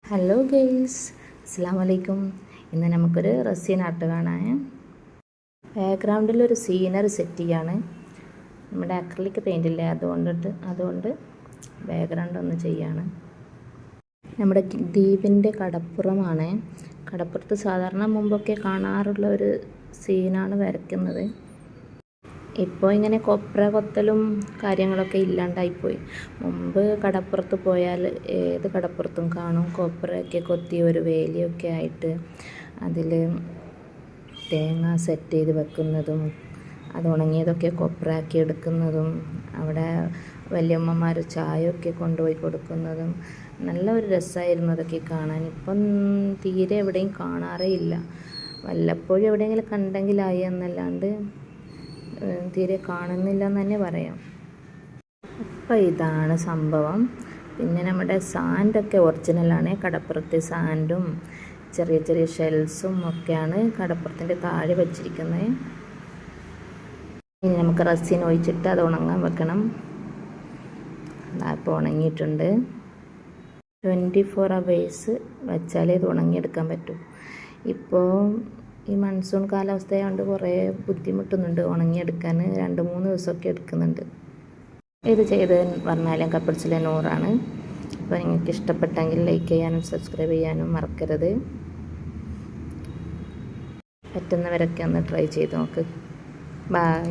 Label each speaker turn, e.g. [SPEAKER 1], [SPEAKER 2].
[SPEAKER 1] Hello guys, അസ്സാം വലൈക്കും. ഇന്ന് നമുക്കൊരു റസീൻ ആർട്ട് കാണാൻ. ബാക്ക്ഗ്രൗണ്ടിലൊരു സീനറി സെറ്റ് ചെയ്യാണ്. നമ്മുടെ അക്രിലിക് പെയിൻറ്റില്ലേ, അതുകൊണ്ട് ബാക്ക്ഗ്രൗണ്ട് ഒന്ന് ചെയ്യാണ്. നമ്മുടെ ദ്വീപിൻ്റെ കടപ്പുറമാണ്. കടപ്പുറത്ത് സാധാരണ മുമ്പൊക്കെ കാണാറുള്ള ഒരു സീനാണ് വരയ്ക്കുന്നത്. ഇപ്പോൾ ഇങ്ങനെ കൊപ്ര കൊത്തലും കാര്യങ്ങളൊക്കെ ഇല്ലാണ്ടായിപ്പോയി. മുമ്പ് കടപ്പുറത്ത് പോയാൽ ഏത് കടപ്പുറത്തും കാണും കൊപ്രയൊക്കെ കൊത്തി ഒരു വേലിയൊക്കെ ആയിട്ട് അതിൽ തേങ്ങ സെറ്റ് ചെയ്ത് വെക്കുന്നതും അത് ഉണങ്ങിയതൊക്കെ കൊപ്രയാക്കി എടുക്കുന്നതും അവിടെ വല്യമ്മമാർ ചായയൊക്കെ കൊണ്ടുപോയി കൊടുക്കുന്നതും നല്ല ഒരു രസമായിരുന്നു അതൊക്കെ കാണാൻ. ഇപ്പം തീരെ എവിടെയും കാണാറേ ഇല്ല. വല്ലപ്പോഴും എവിടെയെങ്കിലും കണ്ടെങ്കിലായി എന്നല്ലാണ്ട് തീരെ കാണുന്നില്ല എന്ന് തന്നെ പറയാം. അപ്പം ഇതാണ് സംഭവം. പിന്നെ നമ്മുടെ സാൻഡൊക്കെ ഒറിജിനലാണ്. കടപ്പുറത്തെ സാൻഡും ചെറിയ ചെറിയ ഷെൽസും ഒക്കെയാണ് കടപ്പുറത്തിൻ്റെ താഴെ വച്ചിരിക്കുന്നത്. ഇനി നമുക്ക് റസിൻ ഒഴിച്ചിട്ട് അത് ഉണങ്ങാൻ വെക്കണം. ഇപ്പോൾ ഉണങ്ങിയിട്ടുണ്ട്. 24 hours വെച്ചാലേ ഇത് ഉണങ്ങിയെടുക്കാൻ പറ്റൂ. ഇപ്പോൾ ഈ മൺസൂൺ കാലാവസ്ഥയായതുകൊണ്ട് കുറേ ബുദ്ധിമുട്ടുന്നുണ്ട് ഉണങ്ങിയെടുക്കാൻ. 2-3 ദിവസമൊക്കെ എടുക്കുന്നുണ്ട്. ഇത് ചെയ്ത് പറഞ്ഞാലും കപ്പിൾസിലെ നൂറാണ്. അപ്പോൾ നിങ്ങൾക്ക് ഇഷ്ടപ്പെട്ടെങ്കിൽ ലൈക്ക് ചെയ്യാനും സബ്സ്ക്രൈബ് ചെയ്യാനും മറക്കരുത്. പറ്റുന്നവരൊക്കെ ഒന്ന് ട്രൈ ചെയ്ത് നോക്ക്. ബൈ.